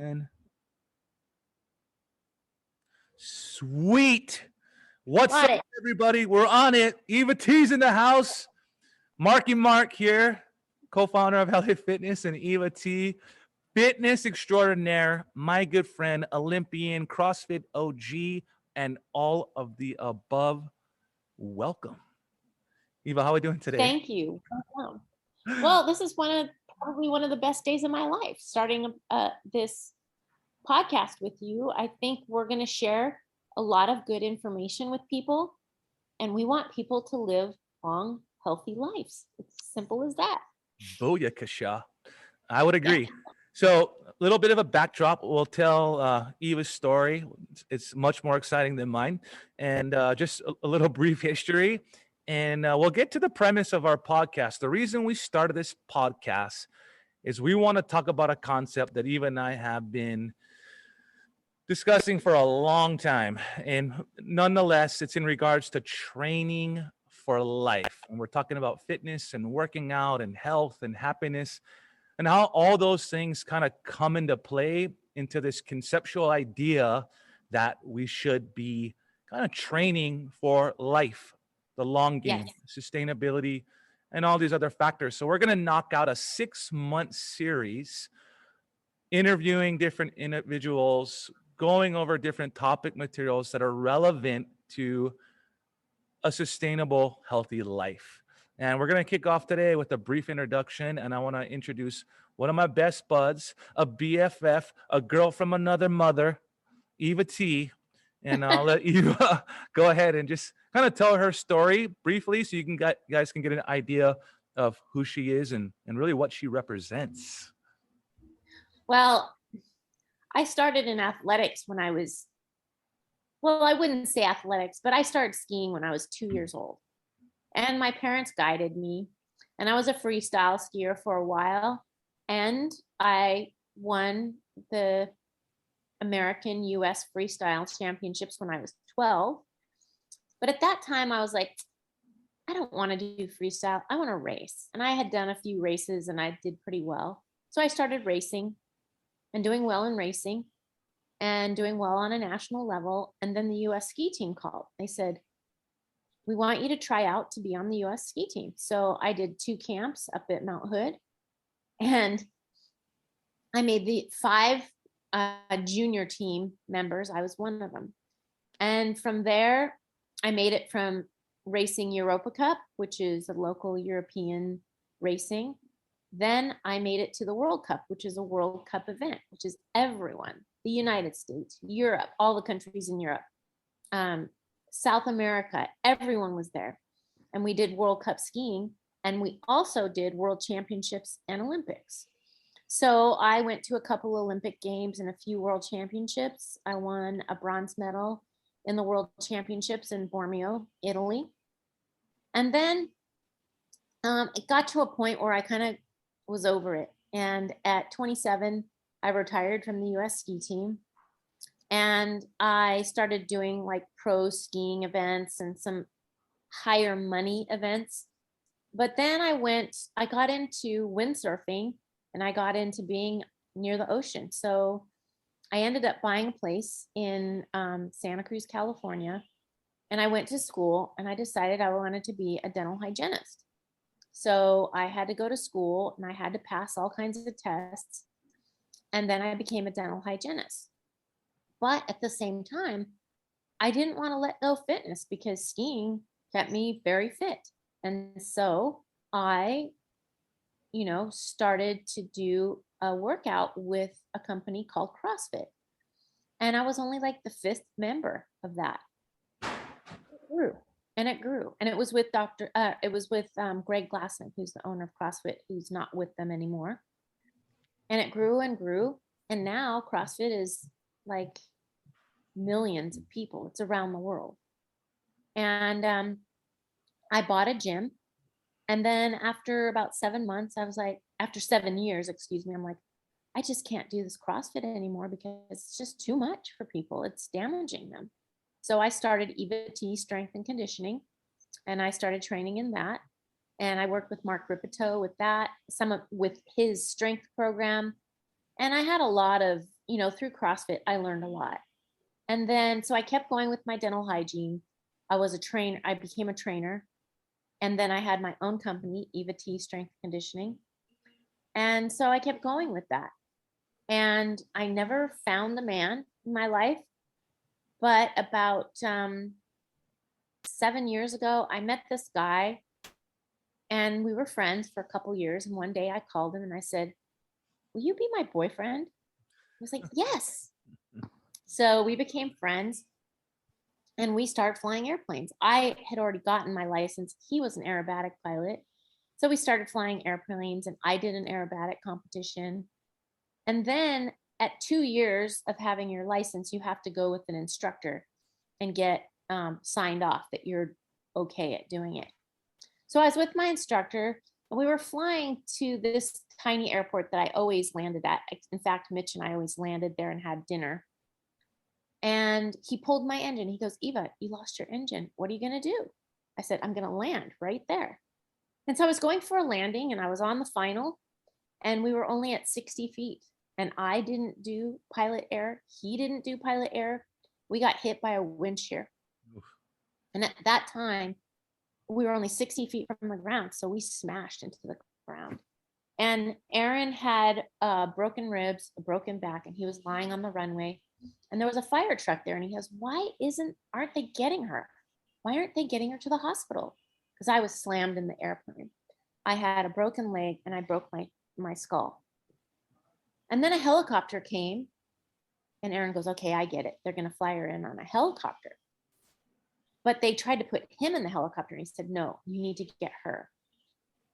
And sweet. What's Got up, it. everybody? We're on it. Eva T's in the house. Marky Mark here, co-founder of LA Fitness, and Eva T, fitness extraordinaire, my good friend, Olympian, CrossFit OG, and all of the above. Welcome. Eva, how are we doing today? Thank you. Welcome. Well, this is probably one of the best days of my life, starting this podcast with you. I think we're going to share a lot of good information with people, and we want people to live long, healthy lives. It's simple as that. Booyakasha. I would Yeah. agree. So, a little bit of a backdrop. We'll tell Eva's story. It's much more exciting than mine. And just a little brief history. And we'll get to the premise of our podcast. The reason we started this podcast is we want to talk about a concept that Eva and I have been discussing for a long time. And nonetheless, it's in regards to training for life. And we're talking about fitness and working out and health and happiness and how all those things kind of come into play into this conceptual idea that we should be kind of training for life, the long game, Yes. sustainability, and all these other factors. So we're going to knock out a 6-month series interviewing different individuals, going over different topic materials that are relevant to a sustainable, healthy life. And we're going to kick off today with a brief introduction. And I want to introduce one of my best buds, a BFF, a girl from another mother, Eva T. And I'll let Eva go ahead and just kind of tell her story briefly so you guys can get an idea of who she is and really what she represents. Well, I started in athletics when I was, well, I wouldn't say athletics, but I started skiing when I was 2 years old. And my parents guided me. And I was a freestyle skier for a while. And I won the American US Freestyle Championships when I was 12. But at that time, I was like, I don't want to do freestyle. I want to race. And I had done a few races and I did pretty well. So I started racing and doing well in racing and doing well on a national level. And then the US ski team called. They said, we want you to try out to be on the US ski team. So I did 2 camps up at Mount Hood, and I made the 5 junior team members. I was one of them. And from there, I made it from racing Europa Cup, which is a local European racing. Then I made it to the World Cup, which is a World Cup event, which is everyone, the United States, Europe, all the countries in Europe, South America, everyone was there. And we did World Cup skiing, and we also did World Championships and Olympics. So I went to a couple Olympic games and a few World Championships. I won a bronze medal in the World Championships in Bormio, Italy. And then it got to a point where I kind of was over it. And at 27, I retired from the US ski team. And I started doing like pro skiing events and some higher money events. But then I got into windsurfing, and I got into being near the ocean. So I ended up buying a place in Santa Cruz, California. And I went to school and I decided I wanted to be a dental hygienist. So I had to go to school and I had to pass all kinds of tests. And then I became a dental hygienist. But at the same time, I didn't want to let go of fitness because skiing kept me very fit. And so I, started to do a workout with a company called CrossFit. And I was only like the 5th member of that. It grew and it grew. And it was with Greg Glassman, who's the owner of CrossFit, who's not with them anymore. And it grew and grew. And now CrossFit is like millions of people. It's around the world. And I bought a gym. And then after about 7 months, after 7 years, I'm like, I just can't do this CrossFit anymore because it's just too much for people. It's damaging them. So I started Eva T Strength and Conditioning, and I started training in that. And I worked with Mark Ripito with that, with his strength program. And I had a lot of through CrossFit, I learned a lot. And then, so I kept going with my dental hygiene. I became a trainer. And then I had my own company, Eva T Strength Conditioning. And so I kept going with that. And I never found the man in my life. But about 7 years ago, I met this guy and we were friends for a couple years. And one day I called him and I said, "Will you be my boyfriend?" He was like, "Yes." So we became friends and we started flying airplanes. I had already gotten my license. He was an aerobatic pilot. So we started flying airplanes and I did an aerobatic competition. And then at 2 years of having your license, you have to go with an instructor and get signed off that you're okay at doing it. So I was with my instructor and we were flying to this tiny airport that I always landed at. In fact, Mitch and I always landed there and had dinner. And he pulled my engine. He goes, "Eva, you lost your engine. What are you going to do?" I said, "I'm going to land right there." And so I was going for a landing and I was on the final and we were only at 60 feet. And I didn't do pilot air. He didn't do pilot air. We got hit by a wind shear. Oof. And at that time, we were only 60 feet from the ground. So we smashed into the ground. And Aaron had broken ribs, a broken back, and he was lying on the runway. And there was a fire truck there. And he goes, aren't they getting her? Why aren't they getting her to the hospital? Because I was slammed in the airplane. I had a broken leg and I broke my skull. And then a helicopter came and Aaron goes, "Okay, I get it. They're going to fly her in on a helicopter." But they tried to put him in the helicopter and he said, "No, you need to get her."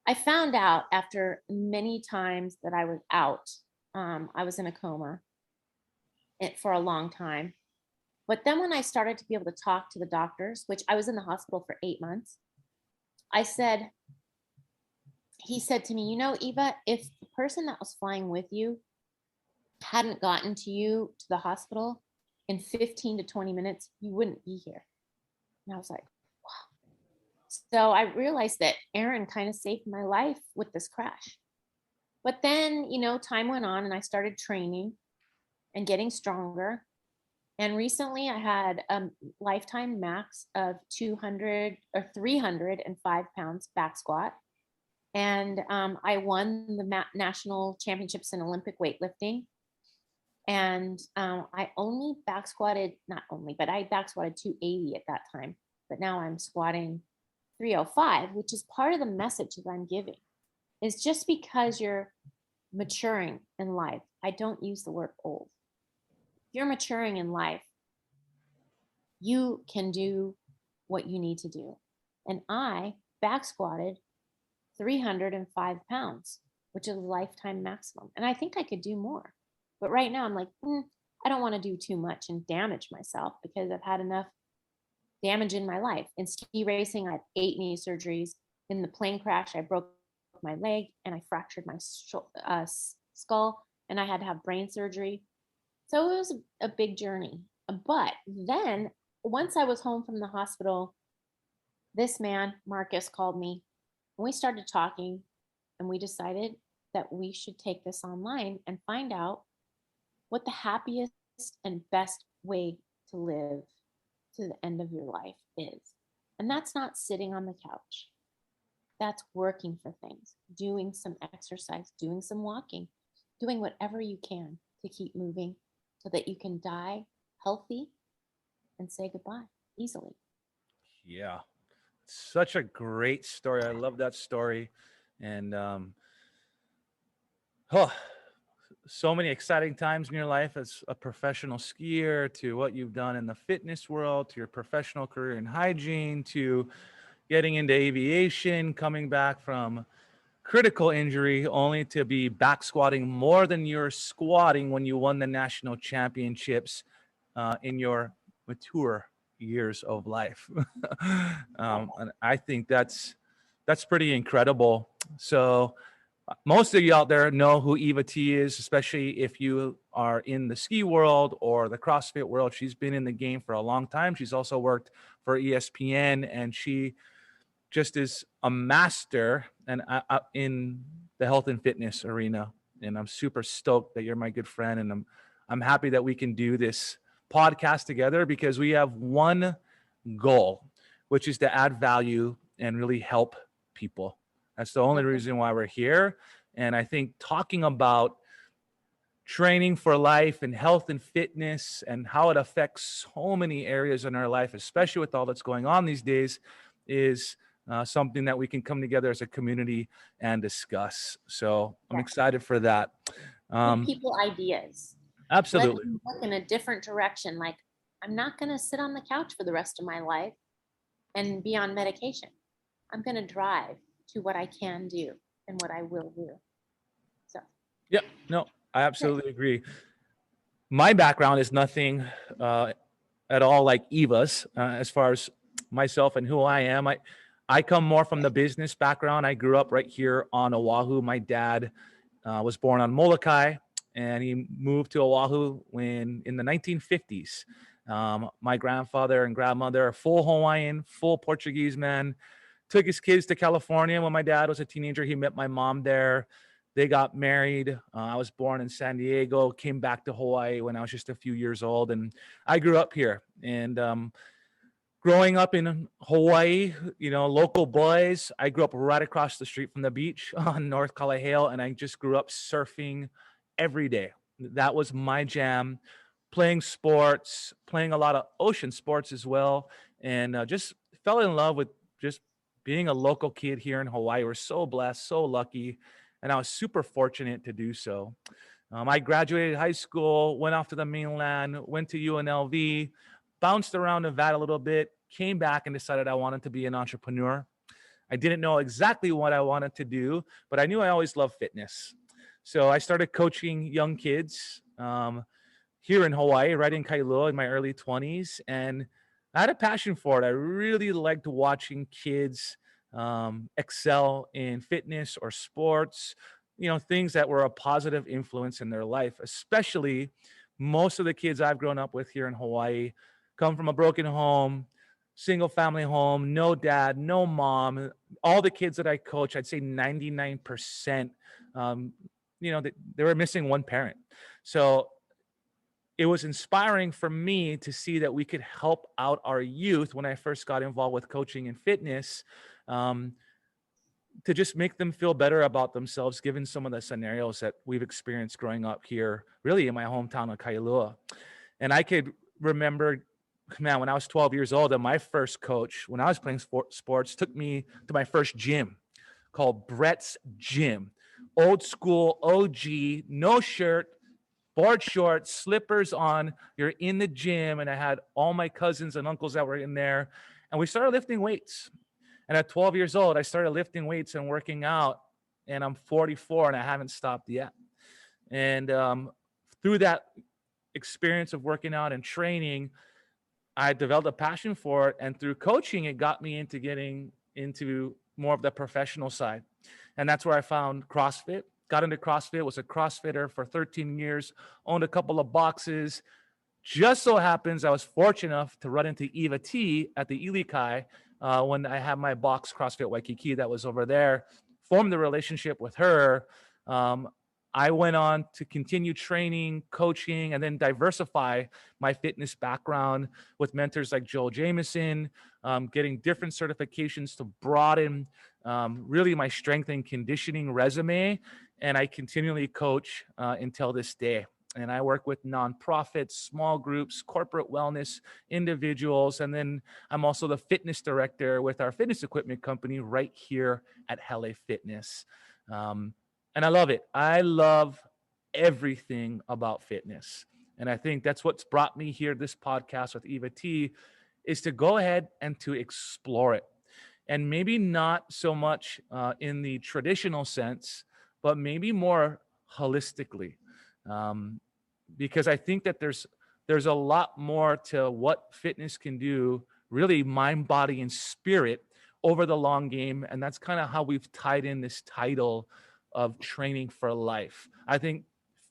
I found out after many times that I was out. I was in a coma for a long time. But then when I started to be able to talk to the doctors, which I was in the hospital for 8 months, he said to me, "Eva, if the person that was flying with you hadn't gotten to you to the hospital in 15 to 20 minutes, you wouldn't be here." And I was like, wow. So I realized that Aaron kind of saved my life with this crash. But then, time went on and I started training and getting stronger. And recently I had a lifetime max of 200 or 305 pounds back squat. And I won the national championships in Olympic weightlifting. And I only back squatted, not only, but I back squatted 280 at that time. But now I'm squatting 305, which is part of the message that I'm giving. Is just because you're maturing in life, I don't use the word old. If you're maturing in life, you can do what you need to do. And I back squatted 305 pounds, which is a lifetime maximum. And I think I could do more. But right now I'm like, I don't want to do too much and damage myself because I've had enough damage in my life. In ski racing, I had 8 knee surgeries. In the plane crash, I broke my leg and I fractured my skull and I had to have brain surgery. So it was a big journey. But then once I was home from the hospital, this man, Marcus, called me and we started talking and we decided that we should take this online and find out what the happiest and best way to live to the end of your life is. And that's not sitting on the couch. That's working for things, doing some exercise, doing some walking, doing whatever you can to keep moving so that you can die healthy and say goodbye easily. Yeah. Such a great story. I love that story. And so many exciting times in your life as a professional skier, to what you've done in the fitness world, to your professional career in hygiene, to getting into aviation, coming back from critical injury only to be back squatting more than you're squatting when you won the national championships in your mature years of life. And I think that's pretty incredible. So most of you out there know who Eva T is, especially if you are in the ski world or the CrossFit world. She's been in the game for a long time. She's also worked for ESPN, and she just is a master and in the health and fitness arena. And I'm super stoked that you're my good friend, and I'm happy that we can do this podcast together because we have one goal, which is to add value and really help people. That's the only reason why we're here. And I think talking about training for life and health and fitness and how it affects so many areas in our life, especially with all that's going on these days, is something that we can come together as a community and discuss. So I'm excited for that. Give people ideas. Let Absolutely. them look in a different direction. Like, I'm not going to sit on the couch for the rest of my life and be on medication. I'm going to drive to what I can do and what I will do. So, Yep. No, I absolutely agree. My background is nothing at all like Eva's as far as myself and who I am. I come more from the business background. I grew up right here on Oahu. My dad was born on Molokai, and he moved to Oahu in the 1950s. My grandfather and grandmother are full Hawaiian, full Portuguese man. Took his kids to California when my dad was a teenager. He met my mom there. They got married. I was born in San Diego, came back to Hawaii when I was just a few years old. And I grew up here. And growing up in Hawaii, local boys, I grew up right across the street from the beach on North Kalahale. And I just grew up surfing every day. That was my jam. Playing sports, playing a lot of ocean sports as well. And just fell in love with just being a local kid here in Hawaii. We're so blessed, so lucky, and I was super fortunate to do so. I graduated high school, went off to the mainland, went to UNLV, bounced around Nevada a little bit, came back and decided I wanted to be an entrepreneur. I didn't know exactly what I wanted to do, but I knew I always loved fitness. So I started coaching young kids here in Hawaii, right in Kailua in my early 20s. And I had a passion for it. I really liked watching kids excel in fitness or sports, things that were a positive influence in their life, especially most of the kids I've grown up with here in Hawaii come from a broken home, single family home, no dad, no mom. All the kids that I coach, I'd say 99%, they were missing one parent. So it was inspiring for me to see that we could help out our youth when I first got involved with coaching and fitness, to just make them feel better about themselves, given some of the scenarios that we've experienced growing up here, really in my hometown of Kailua. And I could remember, man, when I was 12 years old, and my first coach, when I was playing sports, took me to my first gym called Brett's Gym. Old school, OG, no shirt, board shorts, slippers on. You're in the gym, and I had all my cousins and uncles that were in there, and we started lifting weights. And at 12 years old, I started lifting weights and working out, and I'm 44 and I haven't stopped yet. And through that experience of working out and training, I developed a passion for it, and through coaching, it got me into getting into more of the professional side. And that's where I found CrossFit. Got into CrossFit, was a CrossFitter for 13 years, owned a couple of boxes. Just so happens I was fortunate enough to run into Eva T at the Ilikai when I had my box CrossFit Waikiki that was over there, formed a relationship with her. I went on to continue training, coaching, and then diversify my fitness background with mentors like Joel Jameson, getting different certifications to broaden really my strength and conditioning resume. And I continually coach until this day. And I work with nonprofits, small groups, corporate wellness, individuals. And then I'm also the fitness director with our fitness equipment company right here at Hele Fitness. And I love it. I love everything about fitness. And I think that's what's brought me here, this podcast with Eva T, is to go ahead and to explore it. And maybe not so much in the traditional sense, but maybe more holistically. Because I think that there's a lot more to what fitness can do, really mind, body, and spirit over the long game. And that's kind of how we've tied in this title of training for life. I think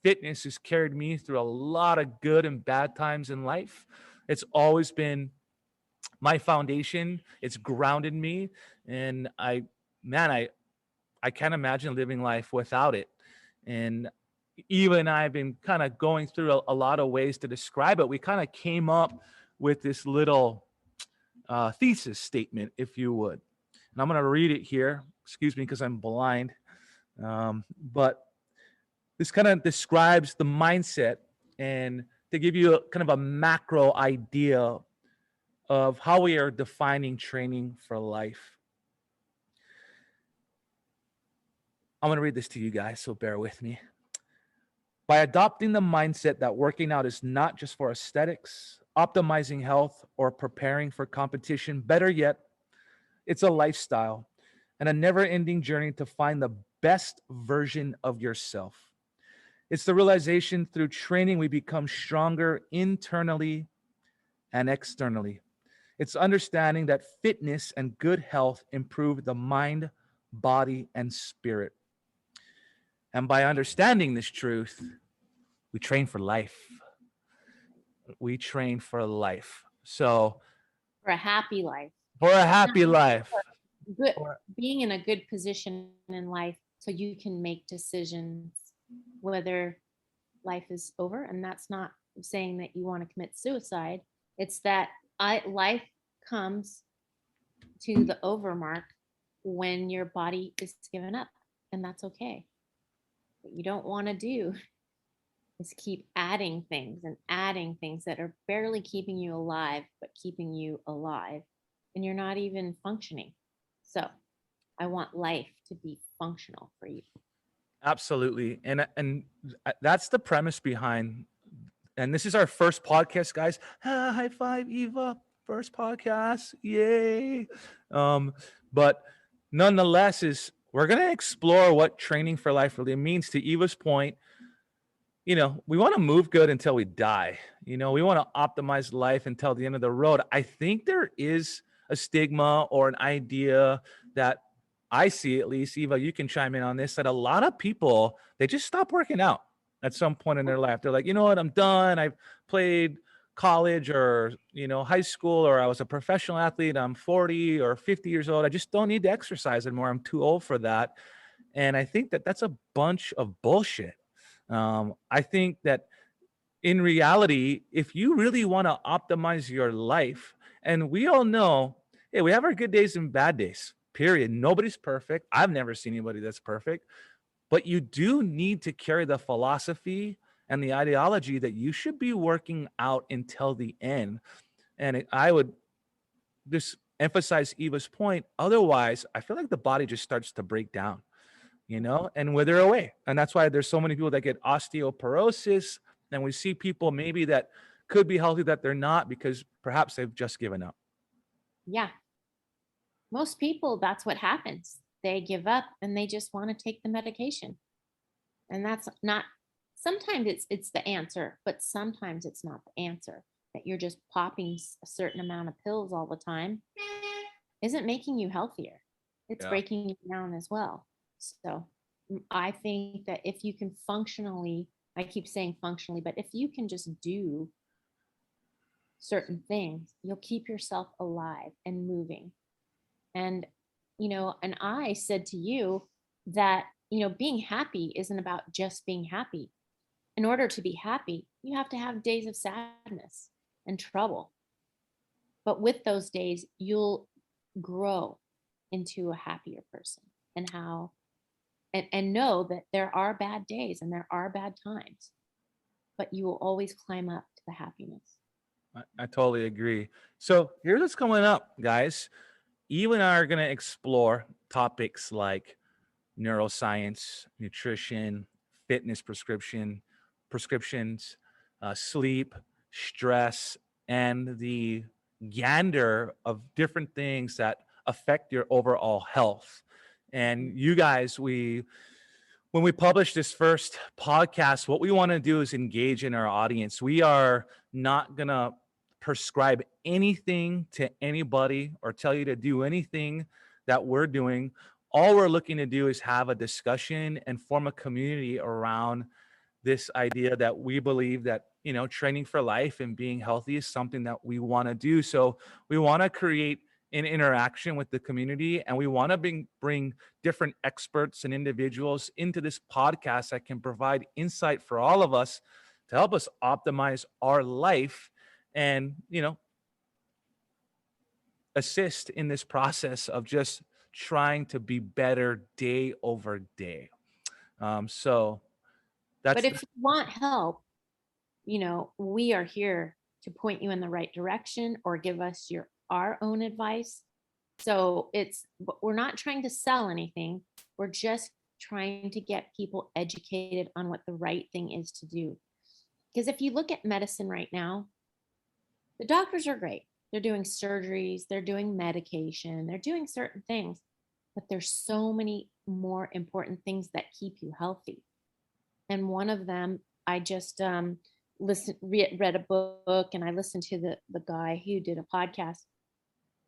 fitness has carried me through a lot of good and bad times in life. It's always been my foundation. It's grounded me. And I can't imagine living life without it. And Eva and I have been kind of going through a lot of ways to describe it. We kind of came up with this little thesis statement, if you would. And I'm going to read it here. Excuse me, because I'm blind. But this kind of describes the mindset, and to give you kind of a macro idea of how we are defining training for life. I'm going to read this to you guys, so bear with me. By adopting the mindset that working out is not just for aesthetics, optimizing health, or preparing for competition, better yet, it's a lifestyle and a never-ending journey to find the best version of yourself. It's the realization through training we become stronger internally and externally. It's understanding that fitness and good health improve the mind, body, and spirit. And by understanding this truth, we train for life. We train for life. So, For a happy life. for a happy life. Good, For- being in a good position in life so you can make decisions whether life is over. And that's not saying that you want to commit suicide. It's that life comes to the over mark when your body is given up, and that's okay. What you don't want to do is keep adding things that are barely keeping you alive, but keeping you alive, and you're not even functioning. So I want life to be functional for you. Absolutely. And that's the premise behind, and this is our first podcast, guys. High five, Eva. First podcast. Yay. But nonetheless, is we're gonna explore what training for life really means. To Eva's point, we want to move good until we die. We want to optimize life until the end of the road. I think there is a stigma or an idea that I see, at least, Eva, you can chime in on this, that a lot of people, they just stop working out at some point in their life. They're like, you know what, I'm done. I've played college or, high school, or I was a professional athlete. I'm 40 or 50 years old. I just don't need to exercise anymore. I'm too old for that. And I think that that's a bunch of bullshit. I think that in reality, if you really want to optimize your life, and we all know, hey, we have our good days and bad days, period. Nobody's perfect. I've never seen anybody that's perfect, but you do need to carry the philosophy and the ideology that you should be working out until the end. And I would just emphasize Eva's point. Otherwise, I feel like the body just starts to break down, and wither away. And that's why there's so many people that get osteoporosis. And we see people maybe that could be healthy that they're not, because perhaps they've just given up. Yeah. Most people, that's what happens. They give up and they just want to take the medication. And that's not, sometimes it's the answer, but sometimes it's not the answer. That you're just popping a certain amount of pills all the time isn't making you healthier. It's breaking you down as well. So I think that if you can functionally, I keep saying functionally, but if you can just do certain things, you'll keep yourself alive and moving. And, and I said to you that, being happy isn't about just being happy. In order to be happy, you have to have days of sadness and trouble. But with those days, you'll grow into a happier person, and know that there are bad days and there are bad times, but you will always climb up to the happiness. I totally agree. So here's what's coming up, guys. Eve and I are going to explore topics like neuroscience, nutrition, fitness prescriptions, sleep, stress, and the gander of different things that affect your overall health. And you guys, when we publish this first podcast, what we want to do is engage in our audience. We are not going to prescribe anything to anybody or tell you to do anything that we're doing. All we're looking to do is have a discussion and form a community around this idea that we believe that, training for life and being healthy is something that we want to do. So we want to create in interaction with the community. And we want to bring different experts and individuals into this podcast that can provide insight for all of us to help us optimize our life and, assist in this process of just trying to be better day over day. So But that's if you want help, we are here to point you in the right direction or give us our own advice. So we're not trying to sell anything. We're just trying to get people educated on what the right thing is to do. Because if you look at medicine right now, the doctors are great. They're doing surgeries, they're doing medication, they're doing certain things, but there's so many more important things that keep you healthy. And one of them, I just read a book, and I listened to the guy who did a podcast.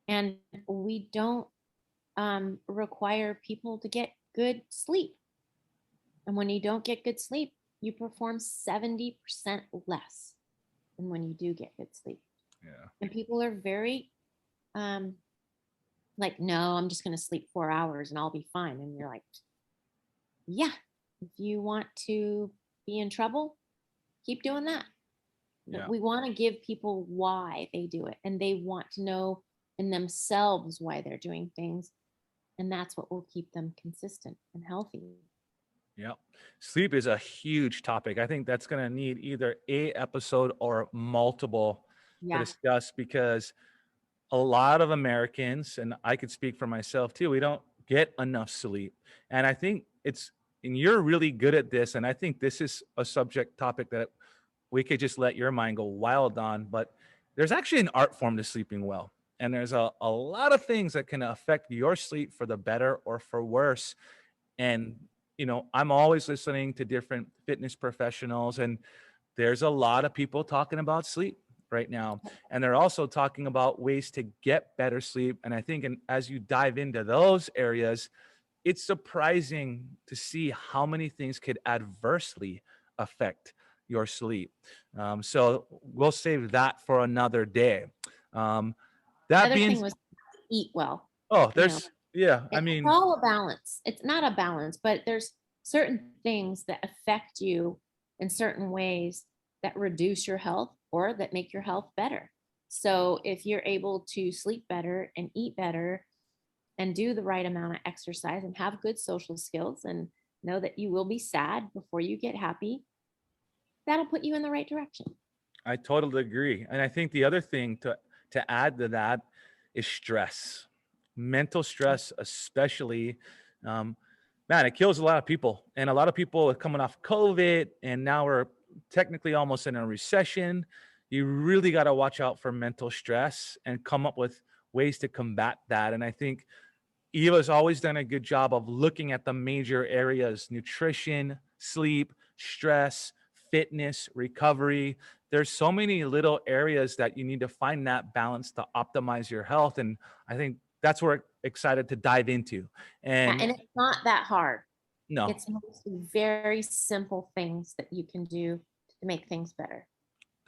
And we don't require people to get good sleep. And when you don't get good sleep, you perform 70% less than when you do get good sleep. Yeah. And people are very like, no, I'm just going to sleep 4 hours and I'll be fine. And you're like, yeah, if you want to be in trouble, keep doing that. Yeah. We want to give people why they do it, and they want to know in themselves why they're doing things. And that's what will keep them consistent and healthy. Yeah. Sleep is a huge topic. I think that's going to need either a episode or multiple to discuss, because a lot of Americans, and I could speak for myself too, we don't get enough sleep. And I think and you're really good at this. And I think this is a subject topic that we could just let your mind go wild on, but there's actually an art form to sleeping well. And there's a lot of things that can affect your sleep for the better or for worse. And, I'm always listening to different fitness professionals, and there's a lot of people talking about sleep right now. And they're also talking about ways to get better sleep. And I think as you dive into those areas, it's surprising to see how many things could adversely affect your sleep. So we'll save that for another day. That Other being, thing was eat well. Yeah, I it's mean, all a balance. It's not a balance, but there's certain things that affect you in certain ways that reduce your health or that make your health better. So if you're able to sleep better and eat better and do the right amount of exercise and have good social skills and know that you will be sad before you get happy, that'll put you in the right direction. I totally agree. And I think the other thing to add to that is stress. Mental stress, especially. Man, it kills a lot of people. And a lot of people are coming off COVID, and now we're technically almost in a recession. You really got to watch out for mental stress and come up with ways to combat that. And I think Eva's always done a good job of looking at the major areas: nutrition, sleep, stress, fitness, recovery. There's so many little areas that you need to find that balance to optimize your health. And I think that's where we're excited to dive into. And it's not that hard. No, it's mostly very simple things that you can do to make things better.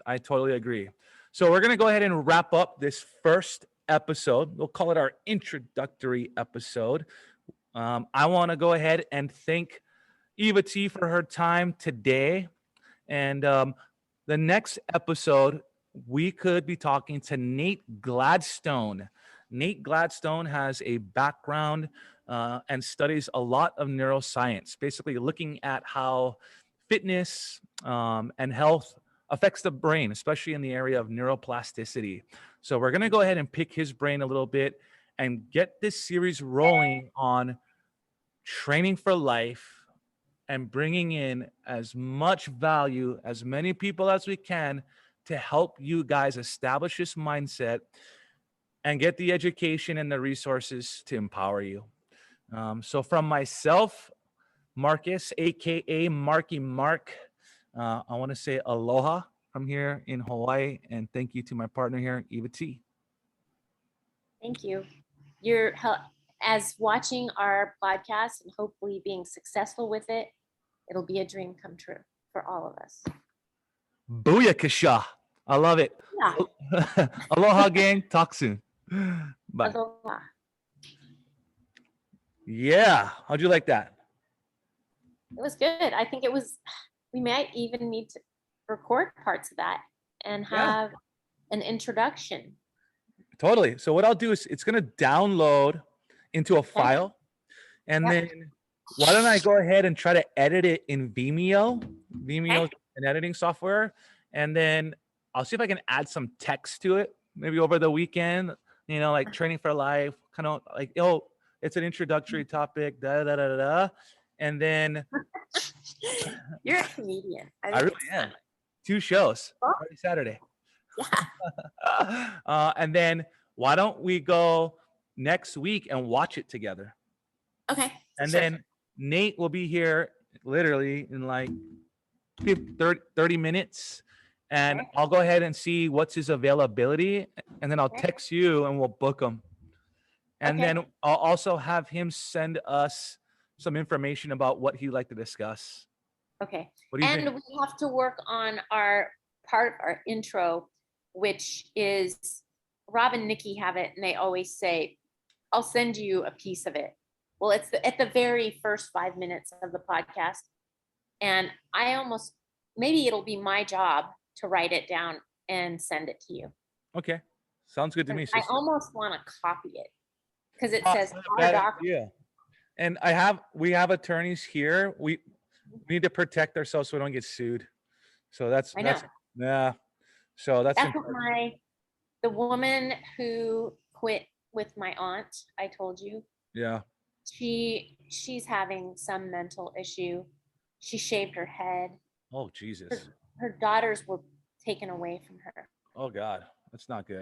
I totally agree. So we're going to go ahead and wrap up this first episode. We'll call it our introductory episode. I want to go ahead and thank Eva T for her time today. And the next episode, we could be talking to Nate Gladstone. Nate Gladstone has a background and studies a lot of neuroscience, basically looking at how fitness and health affects the brain, especially in the area of neuroplasticity. So we're going to go ahead and pick his brain a little bit and get this series rolling on training for life and bringing in as much value, as many people as we can, to help you guys establish this mindset and get the education and the resources to empower you. So from myself, Marcus, aka Marky Mark, I want to say aloha from here in Hawaii, and thank you to my partner here, Eva T. Thank you. You're as watching our podcast and hopefully being successful with it. It'll be a dream come true for all of us. Booyakasha. I love it. Yeah. Aloha, gang. Talk soon. Bye. Aloha. Yeah. How'd you like that? It was good. I think it was, we might even need to record parts of that and Yeah. have an introduction. Totally. So what I'll do is it's gonna download into a Okay. file, and Yep. then why don't I go ahead and try to edit it in Vimeo? Vimeo Okay. an editing software, and then I'll see if I can add some text to it, maybe over the weekend. You know, like training for life, kind of like, oh, it's an introductory topic, da da da da da, and then You're a comedian. I really am. 2 shows, Well, Friday, Saturday. yeah. And then why don't we go next week and watch it together? Okay. And Sure. then Nate will be here literally in like 30 minutes. And Okay. I'll go ahead and see what's his availability. And then I'll Okay. text you and we'll book him. And Okay. then I'll also have him send us some information about what he'd like to discuss. Okay. What do you And think? we have to work on our part of our intro, which is Rob and Nikki have it, and they always say, I'll send you a piece of it. Well, it's at the very first 5 minutes of the podcast. And I almost, maybe it'll be my job to write it down and send it to you. Okay. Sounds good to me, I sister. almost want to copy it because it Oh, says not a our bad doc. idea. And we have attorneys here. We need to protect ourselves so we don't get sued. So that's I know. yeah. So that's That's what the woman who quit with my aunt, I told you, yeah. she's having some mental issue. She shaved her head. Oh Jesus. Her daughters were taken away from her. Oh God. That's not good.